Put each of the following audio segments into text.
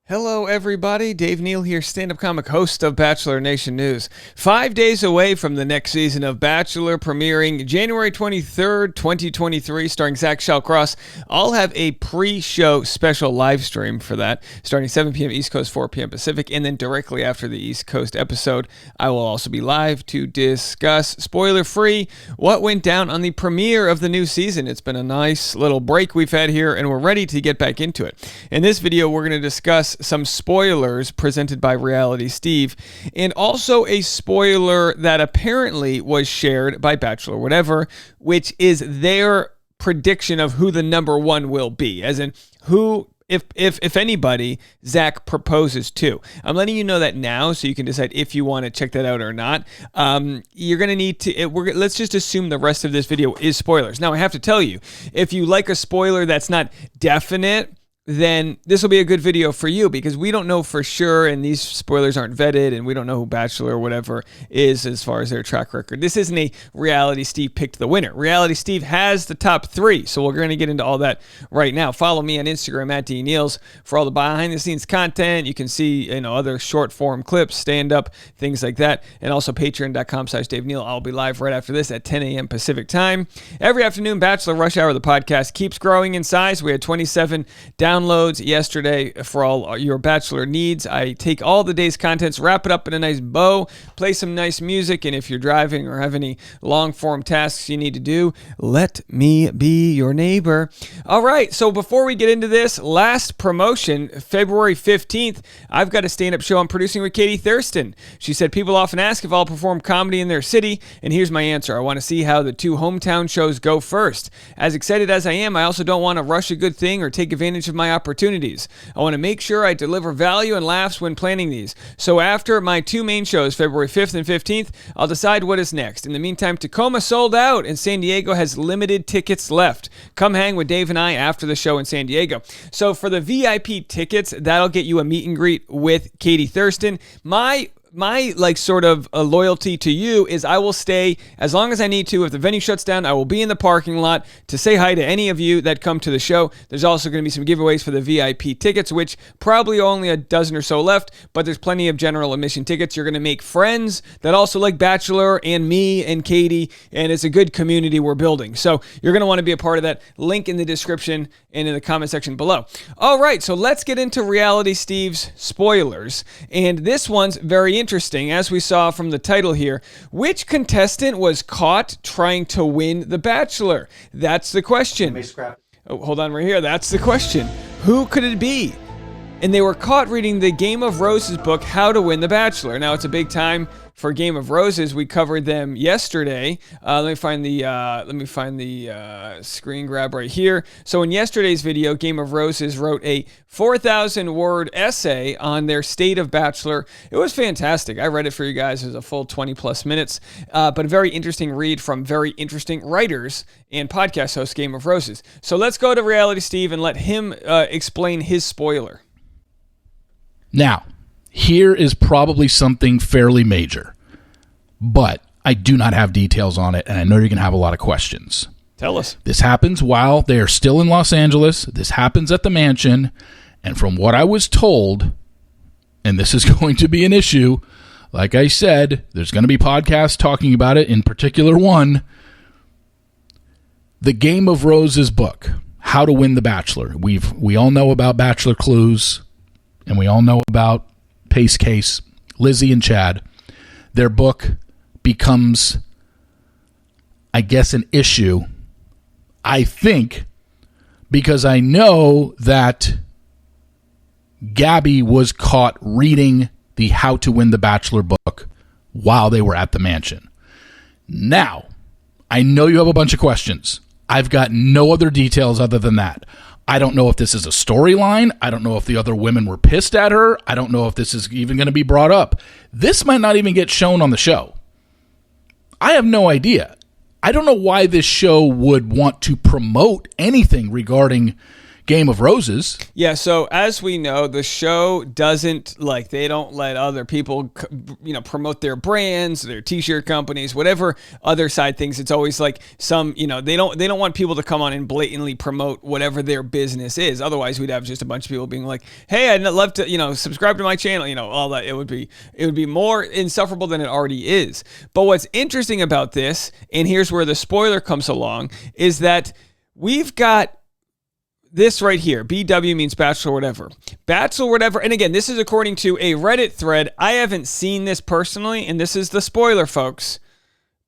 Hello, everybody. Dave Neal here, stand-up comic, host of Bachelor Nation News. 5 days away from the next season of Bachelor, premiering January 23rd, 2023, starring Zach Shallcross. I'll have a pre-show special live stream for that, starting 7 p.m. East Coast, 4 p.m. Pacific, and then directly after the East Coast episode, I will also be live to discuss, spoiler-free, what went down on the premiere of the new season. It's been a nice little break we've had here, and we're ready to get back into it. In this video, we're going to discuss some spoilers presented by Reality Steve, and also a spoiler that apparently was shared by Bachelor Whatever, which is their prediction of who the number one will be, as in who, if anybody, Zach proposes to. I'm letting you know that now so you can decide if you want to check that out or not. You're going to need to, let's just assume the rest of this video is spoilers. Now, I have to tell you, if you like a spoiler that's not definite, then this will be a good video for you, because we don't know for sure, and these spoilers aren't vetted, and we don't know who Bachelor or whatever is as far as their track record. This isn't a Reality Steve picked the winner. Reality Steve has the top three, so we're going to get into all that right now. Follow me on Instagram at DNeals for all the behind-the-scenes content. You can see other short-form clips, stand-up, things like that, and also patreon.com/Dave Neal. I'll be live right after this at 10 a.m. Pacific time. Every afternoon, Bachelor Rush Hour, the podcast, keeps growing in size. We had 27 downloads yesterday for all your Bachelor needs. I take all the day's contents, wrap it up in a nice bow, play some nice music, and if you're driving or have any long-form tasks you need to do, let me be your neighbor. All right, so before we get into this, last promotion, February 15th, I've got a stand-up show I'm producing with Katie Thurston. She said, people often ask if I'll perform comedy in their city, and here's my answer. I want to see how the two hometown shows go first. As excited as I am, I also don't want to rush a good thing or take advantage of my opportunities. I want to make sure I deliver value and laughs when planning these. So after my two main shows, February 5th and 15th, I'll decide what is next. In the meantime, Tacoma sold out and San Diego has limited tickets left. Come hang with Dave and I after the show in San Diego. So for the VIP tickets, that'll get you a meet and greet with Katie Thurston. My sort of a loyalty to you is I will stay as long as I need to. If the venue shuts down, I will be in the parking lot to say hi to any of you that come to the show. There's also going to be some giveaways for the VIP tickets, which probably only a dozen or so left, but there's plenty of general admission tickets. You're going to make friends that also like Bachelor and me and Katie, and it's a good community we're building. So you're going to want to be a part of that. Link in the description and in the comment section below. All right, so let's get into Reality Steve's spoilers, and this one's very interesting, as we saw from the title here. Which contestant was caught trying to win The Bachelor? That's the question. Oh, hold on right here. That's the question. Who could it be? And they were caught reading the Game of Roses book, How to Win The Bachelor. Now, it's a big time for Game of Roses. We covered them yesterday. Let me find the screen grab right here. So in yesterday's video, Game of Roses wrote a 4,000-word essay on their state of Bachelor. It was fantastic. I read it for you guys. It was a full 20-plus minutes, but a very interesting read from very interesting writers and podcast host, Game of Roses. So let's go to Reality Steve and let him explain his spoiler. Now, here is probably something fairly major, but I do not have details on it, and I know you're going to have a lot of questions. Tell us. This happens while they are still in Los Angeles. This happens at the mansion, and from what I was told, and this is going to be an issue, like I said, there's going to be podcasts talking about it, in particular one, the Game of Roses book, How to Win the Bachelor. We all know about Bachelor Clues, and we all know about Pace Case, Lizzie and Chad. Their book becomes, I guess, an issue, I think, because I know that Gabby was caught reading the How to Win the Bachelor book while they were at the mansion. Now, I know you have a bunch of questions. I've got no other details other than that. I don't know if this is a storyline. I don't know if the other women were pissed at her. I don't know if this is even going to be brought up. This might not even get shown on the show. I have no idea. I don't know why this show would want to promote anything regarding Game of Roses. Yeah, so as we know, the show doesn't they don't let other people, promote their brands, their t-shirt companies, whatever other side things. It's always like some, they don't want people to come on and blatantly promote whatever their business is. Otherwise, we'd have just a bunch of people being like, "Hey, I'd love to, subscribe to my channel," all that. It would be more insufferable than it already is. But what's interesting about this, and here's where the spoiler comes along, is that we've got this right here. BW means Bachelor whatever. Bachelor whatever. And again, this is according to a Reddit thread. I haven't seen this personally, and this is the spoiler, folks.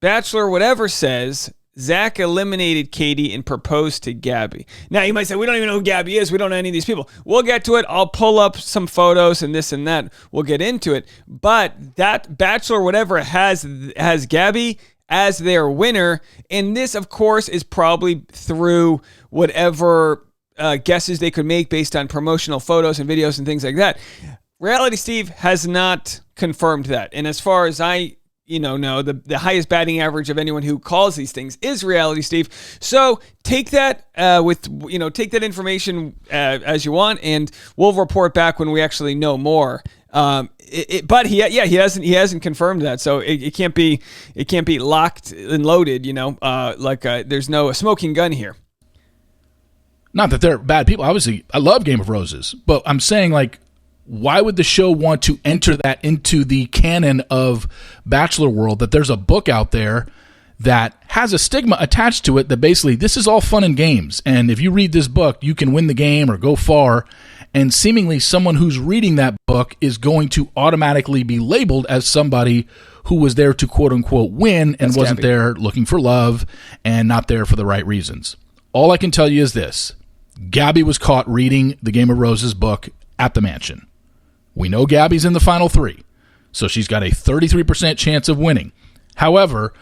Bachelor whatever says Zach eliminated Katie and proposed to Gabby. Now, you might say, we don't even know who Gabby is. We don't know any of these people. We'll get to it. I'll pull up some photos and this and that. We'll get into it. But that Bachelor whatever has Gabby as their winner. And this, of course, is probably through whatever guesses they could make based on promotional photos and videos and things like that. Reality Steve has not confirmed that. And as far as I know, the highest batting average of anyone who calls these things is Reality Steve. So take that take that information as you want, and we'll report back when we actually know more. But he hasn't confirmed that, so it can't be locked and loaded. There's no smoking gun here. Not that they're bad people. Obviously, I love Game of Roses, but I'm saying, why would the show want to enter that into the canon of Bachelor world, that there's a book out there that has a stigma attached to it that basically this is all fun and games, and if you read this book, you can win the game or go far, and seemingly someone who's reading that book is going to automatically be labeled as somebody who was there to quote-unquote win and wasn't there looking for love and not there for the right reasons. All I can tell you is this. Gabby was caught reading the Game of Roses book at the mansion. We know Gabby's in the final 3, so she's got a 33% chance of winning. However,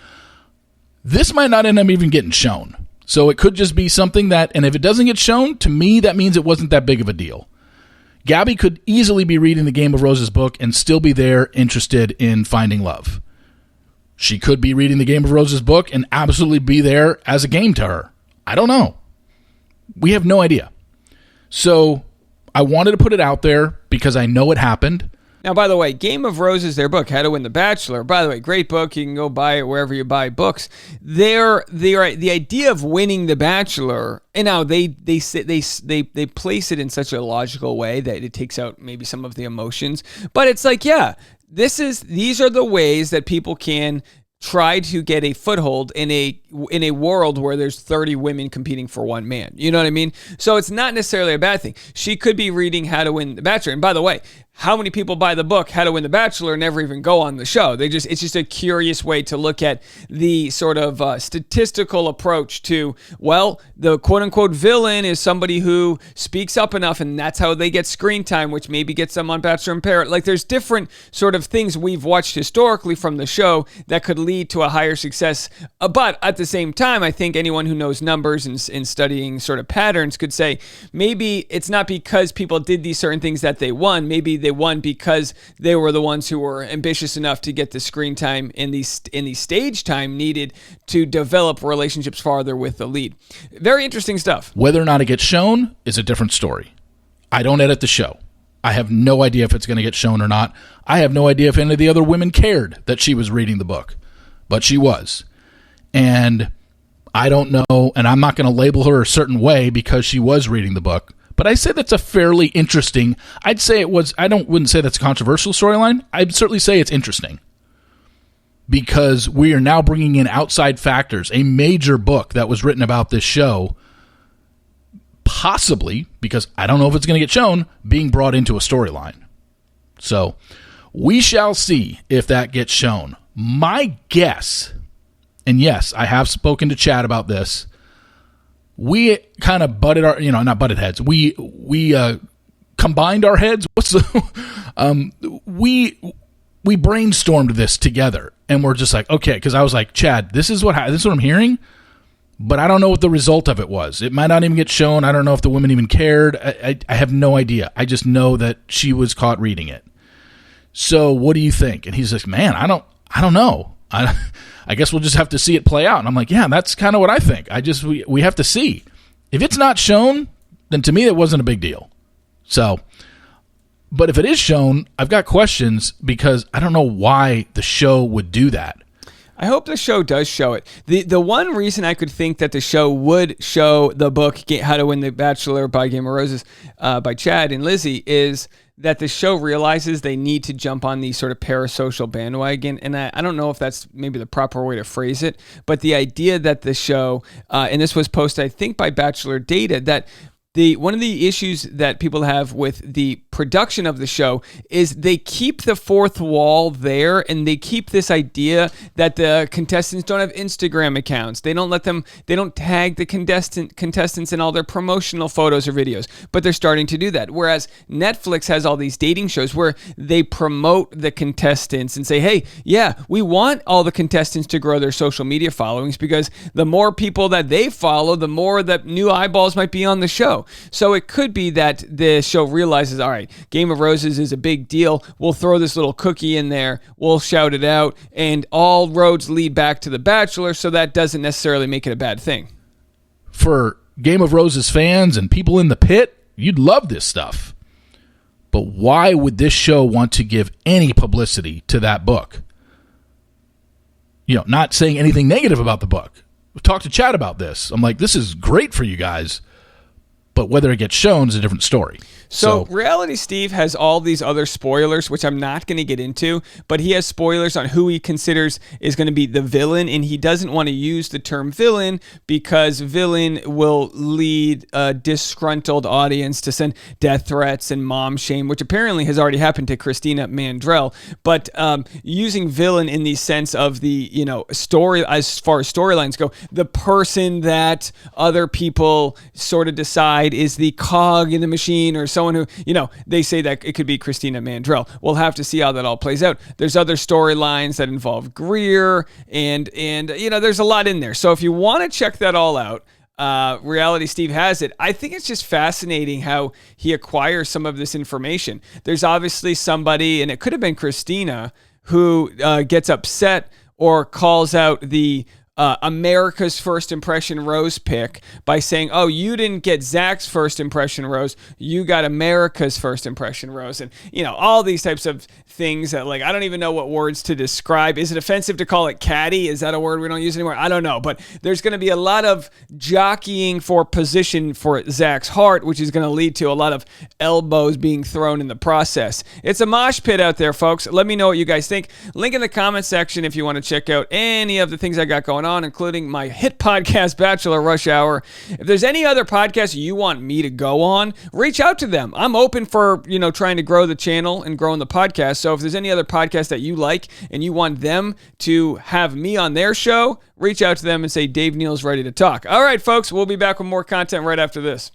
this might not end up even getting shown. So it could just be something that, and if it doesn't get shown, to me, that means it wasn't that big of a deal. Gabby could easily be reading the Game of Roses book and still be there interested in finding love. She could be reading the Game of Roses book and absolutely be there as a game to her. I don't know. We have no idea. So I wanted to put it out there because I know it happened. Now, by the way, Game of Roses, their book, How to Win the Bachelor. By the way, great book. You can go buy it wherever you buy books. The idea of winning the Bachelor, and now they place it in such a logical way that it takes out maybe some of the emotions. But it's these are the ways that people can try to get a foothold in a world where there's 30 women competing for one man. You know what I mean? So it's not necessarily a bad thing. She could be reading How to Win the Bachelor. And by the way, how many people buy the book How to Win the Bachelor and never even go on the show? It's just a curious way to look at the sort of statistical approach to, the quote-unquote villain is somebody who speaks up enough, and that's how they get screen time, which maybe gets them on Bachelor in Paradise. There's different sort of things we've watched historically from the show that could lead to a higher success. But at the same time, I think anyone who knows numbers and studying sort of patterns could say maybe it's not because people did these certain things that they won. Maybe they won because they were the ones who were ambitious enough to get the screen time and the stage time needed to develop relationships farther with the lead. Very interesting stuff. Whether or not it gets shown is a different story. I don't edit the show. I have no idea if it's going to get shown or not. I have no idea if any of the other women cared that she was reading the book, but she was. And I don't know, and I'm not going to label her a certain way because she was reading the book. But I say that's a fairly interesting, I'd say it was, wouldn't say that's a controversial storyline. I'd certainly say it's interesting. Because we are now bringing in outside factors, a major book that was written about this show, possibly, because I don't know if it's going to get shown, being brought into a storyline. So, we shall see if that gets shown. My guess, and yes, I have spoken to Chad about this, we kind of not butted heads. We combined our heads. We brainstormed this together, and we're just like, okay, because I was like, Chad, this is what I'm hearing, but I don't know what the result of it was. It might not even get shown. I don't know if the women even cared. I have no idea. I just know that she was caught reading it. So what do you think? And he's like, man, I don't know. I guess we'll just have to see it play out. And I'm like, yeah, that's kind of what I think. We have to see. If it's not shown, then to me it wasn't a big deal. So, but if it is shown, I've got questions because I don't know why the show would do that. I hope the show does show it. The one reason I could think that the show would show the book How to Win the Bachelor by Game of Roses by Chad and Lizzie is that the show realizes they need to jump on the sort of parasocial bandwagon. And I don't know if that's maybe the proper way to phrase it, but the idea that the show, and this was posted, I think, by Bachelor Data, that one of the issues that people have with the production of the show is they keep the fourth wall there, and they keep this idea that the contestants don't have Instagram accounts. They don't tag the contestants in all their promotional photos or videos, but they're starting to do that. Whereas Netflix has all these dating shows where they promote the contestants and say, hey, yeah, we want all the contestants to grow their social media followings because the more people that they follow, the more that new eyeballs might be on the show. So it could be that the show realizes, all right, Game of Roses is a big deal. We'll throw this little cookie in there. We'll shout it out. And all roads lead back to The Bachelor, so that doesn't necessarily make it a bad thing. For Game of Roses fans and people in the pit, you'd love this stuff. But why would this show want to give any publicity to that book? You know, not saying anything negative about the book. We've talked to Chad about this. I'm like, this is great for you guys. But whether it gets shown is a different story. So Reality Steve has all these other spoilers, which I'm not going to get into, but he has spoilers on who he considers is going to be the villain, and he doesn't want to use the term villain because villain will lead a disgruntled audience to send death threats and mom shame, which apparently has already happened to Christina Mandrell. But using villain in the sense of the, story, as far as storylines go, the person that other people sort of decide is the cog in the machine, or someone who, they say that it could be Christina Mandrell. We'll have to see how that all plays out. There's other storylines that involve Greer, and there's a lot in there. So if you want to check that all out, Reality Steve has it. I think it's just fascinating how he acquires some of this information. There's obviously somebody, and it could have been Christina, who gets upset or calls out the America's First Impression Rose pick by saying, oh, you didn't get Zach's First Impression Rose, you got America's First Impression Rose. And, all these types of things that, I don't even know what words to describe. Is it offensive to call it catty? Is that a word we don't use anymore? I don't know. But there's going to be a lot of jockeying for position for Zach's heart, which is going to lead to a lot of elbows being thrown in the process. It's a mosh pit out there, folks. Let me know what you guys think. Link in the comment section if you want to check out any of the things I got going on, including my hit podcast, Bachelor Rush Hour. If there's any other podcasts you want me to go on, reach out to them. I'm open for, trying to grow the channel and growing the podcast. So if there's any other podcast that you like and you want them to have me on their show, reach out to them and say Dave Neal's ready to talk. All right, folks, we'll be back with more content right after this.